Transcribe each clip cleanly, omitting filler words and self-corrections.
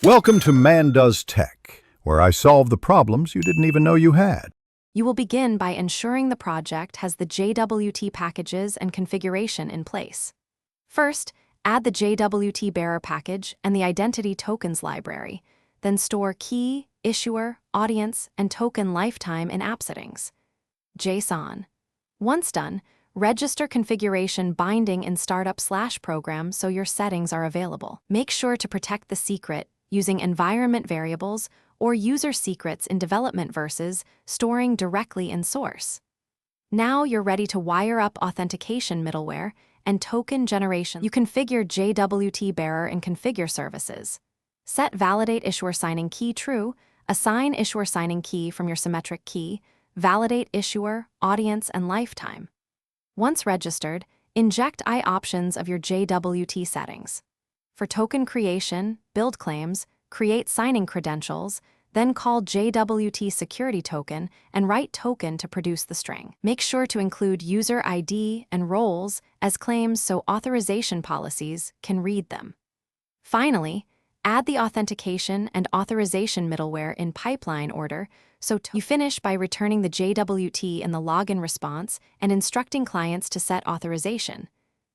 Welcome to Man Does Tech, where I solve the problems you didn't even know you had. You will begin by ensuring the project has the JWT packages and configuration in place. First, add the JWT bearer package and the identity tokens library, then store key, issuer, audience, and token lifetime in app settings. JSON. Once done, register configuration binding in startup/program so your settings are available. Make sure to protect the secret using environment variables or user secrets in development versus storing directly in source. Now you're ready to wire up authentication middleware and token generation. You configure JWT bearer and configure services. Set validate issuer signing key true, assign issuer signing key from your symmetric key, validate issuer, audience, and lifetime. Once registered, inject options of your JWT settings. For token creation, build claims, create signing credentials, then call JWT security token and write token to produce the string. Make sure to include user ID and roles as claims so authorization policies can read them. Finally, add the authentication and authorization middleware in pipeline order so you finish by returning the JWT in the login response and instructing clients to set authorization.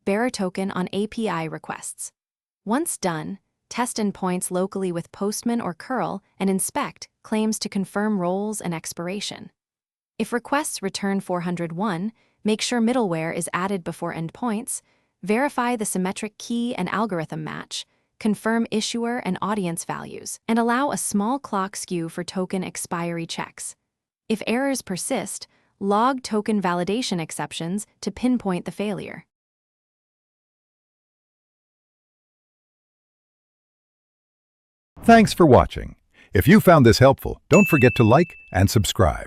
Bearer token on API requests. Once done, test endpoints locally with Postman or curl and inspect claims to confirm roles and expiration. If requests return 401, make sure middleware is added before endpoints, verify the symmetric key and algorithm match, confirm issuer and audience values, and allow a small clock skew for token expiry checks. If errors persist, log token validation exceptions to pinpoint the failure. Thanks for watching. If you found this helpful, don't forget to like and subscribe.